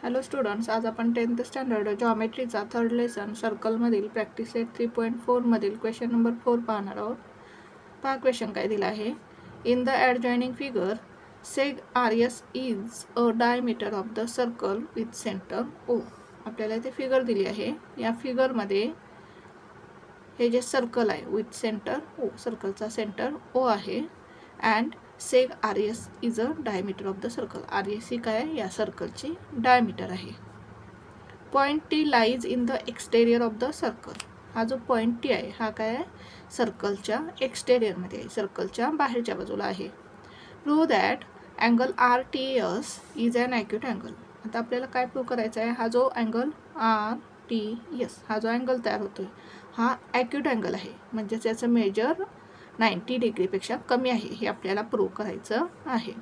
Hello students, आज आपण 10th standard जॉमेट्रीचा थर्ड लेसन सर्कलमधील प्रॅक्टिस सेट 3.4 मधील क्वेश्चन नंबर 4 पाहणार आहोत. पहा क्वेश्चन काय दिला आहे. In the adjoining figure seg R S is a diameter of the circle with centre O. आपल्याला इथे फिगर दिली आहे. या फिगरमध्ये हे जे सर्कल आहे विथ सेंटर ओ, सर्कलचा सेंटर ओ आहे. And seg R S is a diameter of the circle. R S ही काय या सर्कलची डायमीटर आहे. Point T lies in the exterior of the circle. हा जो पॉईंट टी आहे हा काय आहे, सर्कलच्या एक्सटेरियरमध्ये आहे, सर्कलच्या बाहेरच्या बाजूला आहे. Prove that angle R T S is an acute angle. आता आपल्याला काय प्रूव्ह करायचं आहे, हा जो अँगल आर टी एस हा जो अँगल तयार होतोय हा ॲक्यूट अँगल आहे, म्हणजे त्याचं मेजर 90 डिग्रीपेक्षा कमी आहे हे आपल्याला प्रूव्ह करायचं आहे.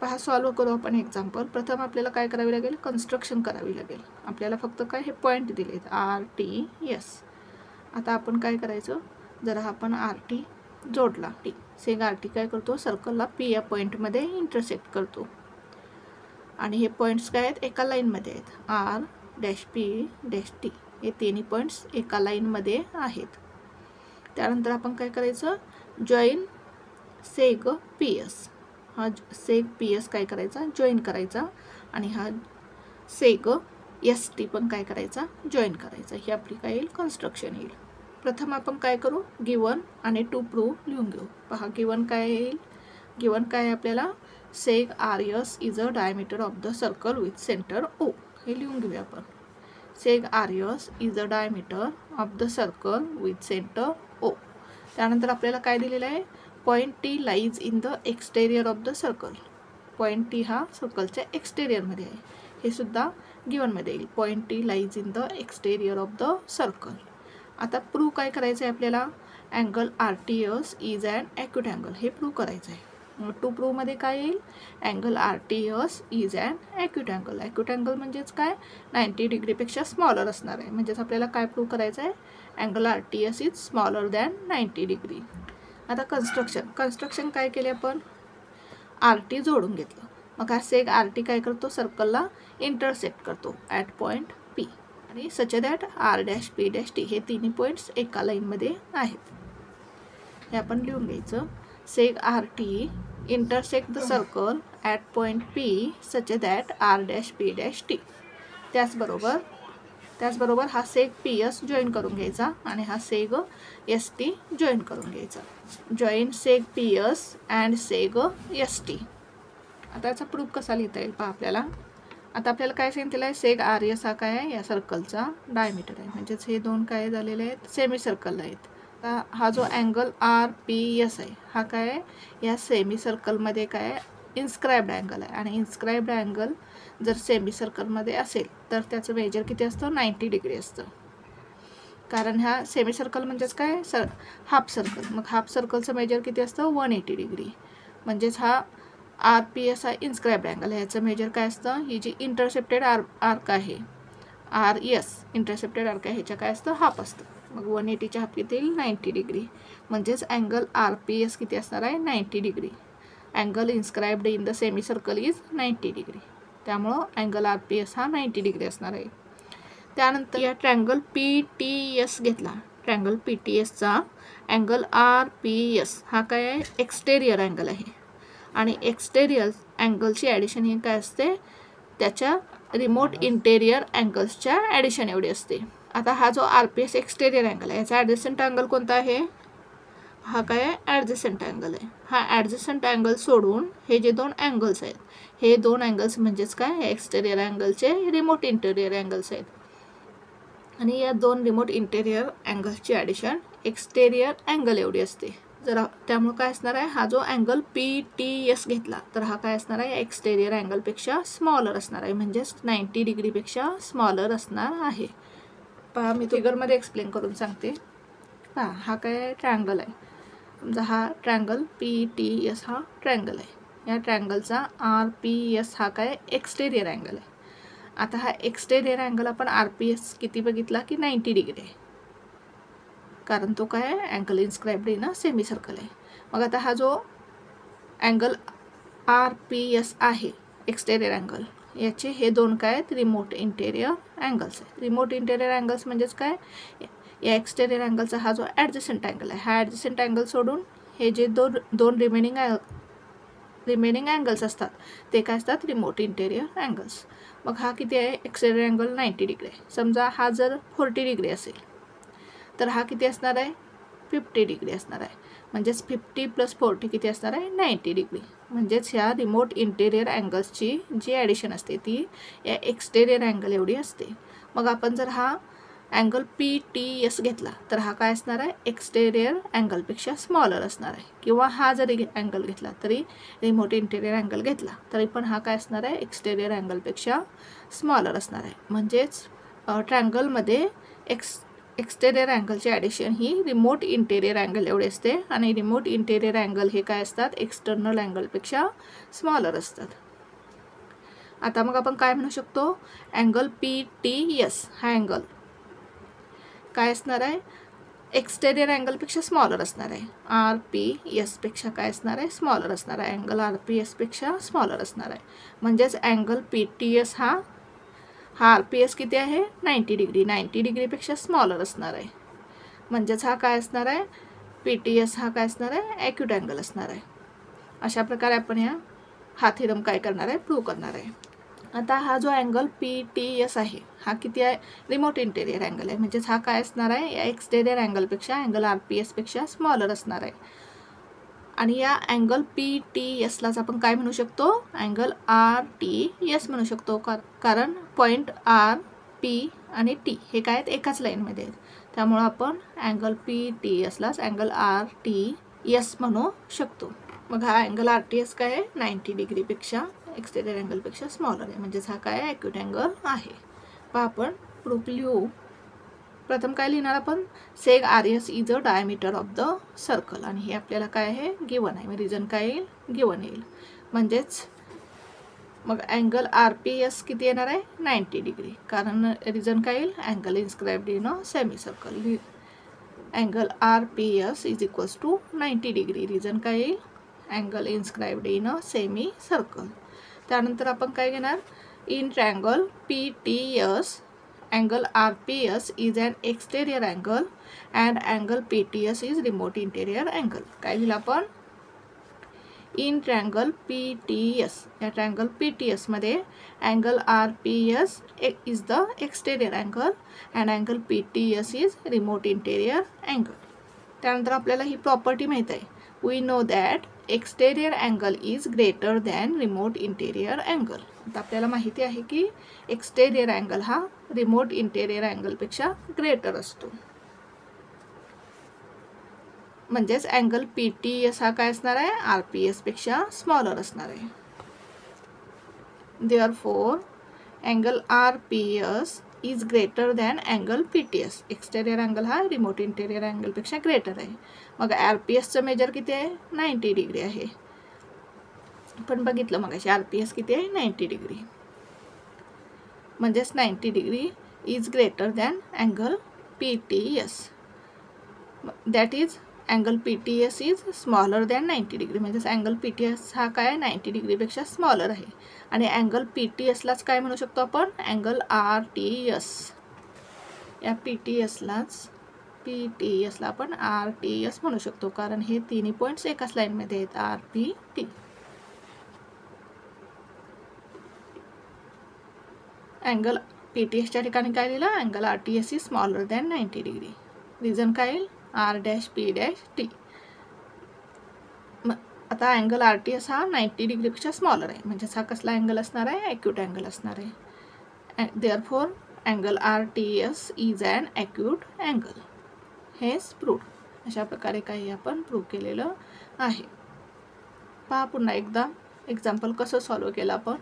पहा सॉल्व करू आपण एक्झाम्पल. प्रथम आपल्याला काय करावे लागेल, कन्स्ट्रक्शन करावी लागेल. आपल्याला फक्त काय हे पॉईंट दिलेत आर टी एस. आता आपण काय करायचं, जरा आपण आर टी जोडला, टी सेग आर टी काय करतो, सर्कलला पी या पॉईंटमध्ये इंटरसेक्ट करतो. आणि हे पॉईंट्स काय आहेत, एका लाईनमध्ये आहेत. R dash P dash T हे तिन्ही पॉईंट्स एका लाईनमध्ये आहेत. त्यानंतर आपण काय करायचं, जॉईन सेग पी एस. हा सेग पी एस काय करायचा, जॉईन करायचा. आणि हा सेग एस टी पण काय करायचा, जॉईन करायचा. ही आपली काय येईल, कन्स्ट्रक्शन येईल. प्रथम आपण काय करू, गिवन आणि टू प्रूव्ह लिहून घेऊ. पहा गिवन काय येईल, गिवन काय आहे आपल्याला, seg R S is a diameter of the circle with centre O. हे लिहून घेऊया आपण. Seg R S is a diameter of the circle with centre O. त्यानंतर आपल्याला काय दिलेलं आहे, point T lies in the exterior of the circle. Point T हा सर्कलच्या एक्सटेरियरमध्ये आहे, हे सुद्धा गिवनमध्ये येईल. Point T lies in the exterior of the circle. आता प्रूव्ह काय करायचं आहे आपल्याला, angle R T S is an acute angle. हे प्रूव्ह करायचं आहे. टू प्रूव्हमध्ये काय येईल, angle R T S is an acute angle. Acute angle म्हणजेच काय, 90 डिग्रीपेक्षा स्मॉलर असणार आहे. म्हणजेच आपल्याला काय प्रूव्ह करायचं आहे, angle R T S is smaller than 90 degree. आता कन्स्ट्रक्शन काय केले आपण, आर टी जोडून घेतलं. मग हा सेग आर टी काय करतो, सर्कलला इंटरसेक्ट करतो ॲट पॉईंट पी. आणि such that R dash P dash T हे तिन्ही पॉईंट्स एका लाईनमध्ये आहेत. हे आपण लिहून घ्यायचं. Seg R T intersect the circle at point P such that R dash P dash T. त्याचबरोबर हा सेग पी एस जॉईन करून घ्यायचा आणि हा सेग एस टी जॉईन करून घ्यायचा. Join सेग P S and सेग S T. आता याचा प्रूफ कसा लिहिता येईल पहा आपल्याला. आता आपल्याला काय सांगितलेलं आहे, सेग आर एस हा काय आहे, या सर्कलचा डायमीटर आहे. म्हणजेच हे दोन काय झालेले आहेत, सेमी सर्कल आहेत. आता हा जो अँगल आर पी एस आहे हा काय आहे, या सेमी सर्कलमध्ये काय आहे, इन्स्क्राइब्ड अँगल आहे. आणि इन्स्क्राइब्ड अँगल जर सेमी सर्कलमध्ये असेल तर त्याचं मेजर किती असतं, 90 डिग्री असतं. कारण ह्या सेमी सर्कल म्हणजेच काय, हाफ सर्कल. मग हाफ सर्कलचं मेजर किती असतं, 180 डिग्री. म्हणजेच हा आर पी एस हा इन्स्क्राइब्ड अँगल आहे. ह्याचं मेजर काय असतं, ही जी इंटरसेप्टेड आर्क आहे आर एस, इंटरसेप्टेड आर्क आहे, ह्याच्या काय असतं, हाफ असतं. मग 180च्या हाफ किती येईल, 90 डिग्री. म्हणजेच अँगल आर पी एस किती असणार आहे, 90 degree. Angle inscribed in the semicircle is 90 degree. त्यामुळं अँगल आर पी एस हा 90 डिग्री असणार आहे. त्यानंतर या ट्रँगल पी टी एस घेतला. ट्रँगल पी टी एसचा अँगल आर पी एस हा काय आहे, एक्सटेरियर अँगल आहे. आणि एक्सटेरियर अँगलची ॲडिशन ही काय असते, त्याच्या रिमोट इंटेरियर अँगल्सच्या ॲडिशन एवढी असते. आता हा जो R P S exterior angle आहे, याचा ॲडजस्टंट अँगल कोणता आहे, हा काय आहे, ॲडजस्टंट अँगल आहे. हा ॲडजस्टंट अँगल सोडून हे जे दोन अँगल्स आहेत, हे दोन अँगल्स म्हणजेच काय, एक्सटेरियर अँगलचे रिमोट इंटेरियर अँगल्स आहेत. आणि या दोन रिमोट इंटेरियर अँगल्सची ॲडिशन एक्सटेरियर अँगल एवढी असते. जरा त्यामुळे काय असणार आहे, हा जो अँगल पी टी एस घेतला तर हा काय असणार आहे, एक्सटेरियर अँगलपेक्षा स्मॉलर असणार आहे. म्हणजेच 90 डिग्रीपेक्षा स्मॉलर असणार आहे. पहा मी फिगरमध्ये एक्सप्लेन करून सांगते. पहा हा काय ट्रँगल आहे. समजा हा ट्रँगल पी टी एस हा ट्रँगल आहे. या ट्रँगलचा आर पी एस हा काय एक्सटेरियर अँगल आहे. आता हा एक्सटेरियर अँगल आपण आर पी एस किती बघितला की 90 डिग्री आहे, कारण तो काय angle inscribed in a semi circle आहे. मग आता हा जो अँगल आर पी एस आहे एक्सटेरियर अँगल, याचे हे दोन काय आहेत, रिमोट इंटेरियर अँगल्स आहेत. रिमोट इंटेरियर अँगल्स म्हणजेच काय, या एक्सटेरियर अँगलचा हा जो ॲडजस्टंट अँगल आहे, हा ॲडजस्टंट अँगल सोडून हे जे दोन रिमेनिंग अँगल्स असतात ते काय असतात, रिमोट इंटेरियर अँगल्स. मग हा किती आहे, एक्सटेरियर अँगल 90 डिग्री आहे. समजा हा जर 40 डिग्री असेल तर हा किती असणार आहे, 50 डिग्री असणार आहे. म्हणजेच 50 + 40 किती असणार आहे, 90 डिग्री. म्हणजेच ह्या रिमोट इंटेरियर अँगल्सची जी ॲडिशन असते ती या एक्सटेरियर अँगल एवढी असते. मग आपण जर हा अँगल PTS घेतला तर हा काय असणार आहे, एक्सटेरियर अँगलपेक्षा स्मॉलर असणार आहे. किंवा हा जरी अँगल घेतला तरी, रिमोट इंटेरियर अँगल घेतला तरी पण हा काय असणार आहे, एक्सटेरियर अँगलपेक्षा स्मॉलर असणार आहे. म्हणजेच ट्रँगलमध्ये एक्सटेरियर अँगलची ॲडिशन ही रिमोट इंटेरियर अँगल एवढे असते आणि रिमोट इंटेरियर अँगल हे काय असतात, एक्सटर्नल अँगलपेक्षा स्मॉलर असतात. आता मग आपण काय म्हणू शकतो, अँगल PTS हा अँगल काय असणार आहे, एक्सटेरियर अँगलपेक्षा स्मॉलर असणार आहे. RPS पेक्षा काय असणार आहे, स्मॉलर असणार आहे. अँगल RPS पेक्षा स्मॉलर असणार आहे. म्हणजेच अँगल PTS हा RPS किती आहे, 90 डिग्री, 90 डिग्रीपेक्षा स्मॉलर असणार आहे. म्हणजेच हा काय असणार आहे, PTS हा काय असणार आहे, ॲक्यूट अँगल असणार आहे. अशा प्रकारे आपण हा थिरम काय करणार आहे, प्रूव्ह करणार आहे. आता हा जो अँगल PTS आहे हा किती आहे, रिमोट इंटेरियर अँगल आहे. म्हणजेच हा काय असणार आहे, या एक्सटेरियर अँगलपेक्षा अँगल RPS पेक्षा स्मॉलर असणार आहे. आणि या अँगल PTSलाच आपण काय म्हणू शकतो, अँगल RTS म्हणू शकतो. कारण पॉईंट R, P आणि T हे काय आहेत, एकाच लाईनमध्ये आहेत. त्यामुळं आपण अँगल PTSलाच अँगल RTS म्हणू शकतो. मग हा अँगल RTS काय आहे, 90 डिग्रीपेक्षा एक्सटेरियर अँगलपेक्षा स्मॉलर आहे. म्हणजेच हा काय ॲक्यूट अँगल आहे. पहा आपण प्रूफ लिहू. प्रथम काय लिहिणार आपण, सेग RS is a diameter of the circle. आणि हे आपल्याला काय आहे, गिवन आहे. रिझन काय येईल, गिवन येईल. म्हणजेच मग अँगल RPS किती येणार आहे, 90 डिग्री. कारण रिझन काय येईल, angle inscribed in a semicircle. Angle RPS is equals to 90 degree. Reason काय येईल, angle inscribed in a semicircle. त्यानंतर आपण काय घेणार, in triangle PTS angle RPS is an exterior angle and angle PTS is remote interior angle. काय लिहिलं आपण, in triangle PTS, या ट्रँगल PTS मध्ये angle RPS is the exterior angle and angle PTS is remote interior angle. त्यानंतर आपल्याला ही property माहित आहे, we know that exterior angle is greater than remote interior angle. आता आपल्याला माहिती आहे की एक्सटेरियर अँगल हा रिमोट इंटेरियर अँगलपेक्षा ग्रेटर असतो. म्हणजेच अँगल PTS हा काय असणार आहे, RPS पेक्षा स्मॉलर असणार आहे. Therefore angle RPS is greater than angle PTS. Exterior angle हा रिमोट इंटेरियर अँगलपेक्षा ग्रेटर आहे. मग RPSचं मेजर किती आहे, 90 डिग्री आहे. आपण बघितलं मग RPS किती आहे, 90 डिग्री. म्हणजेच 90 degree is greater than angle PTS. That is angle PTS is smaller than 90 degree. म्हणजेच अँगल PTS हा काय 90 डिग्रीपेक्षा स्मॉलर आहे. आणि अँगल PTSलाच काय म्हणू शकतो आपण, अँगल RTS. या PTSला आपण RTS म्हणू शकतो. कारण हे तिन्ही पॉईंट्स एकाच लाईनमध्ये आहेत, RPT. अँगल PTSच्या ठिकाणी काय लिहिलं, angle RTS is smaller than 90 degree. Reason काय येईल, R', P', T. आता अँगल RTS हा 90 डिग्रीपेक्षा स्मॉलर आहे. म्हणजेच हा कसला अँगल असणार आहे, ॲक्यूट अँगल असणार आहे. Therefore angle RTS is an acute angle. हेच प्रूव्ह. अशा प्रकारे काही आपण प्रूव्ह केलेलं आहे. पहा पुन्हा एकदा एक्झाम्पल कसं सॉल्व्ह केलं आपण.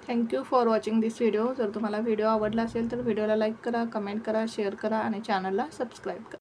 Thank you for watching this video. जर तुम्हाला व्हिडिओ आवडला असेल तर व्हिडिओला लाईक करा, कमेंट करा, शेअर करा आणि चॅनलला सबस्क्राईब करा.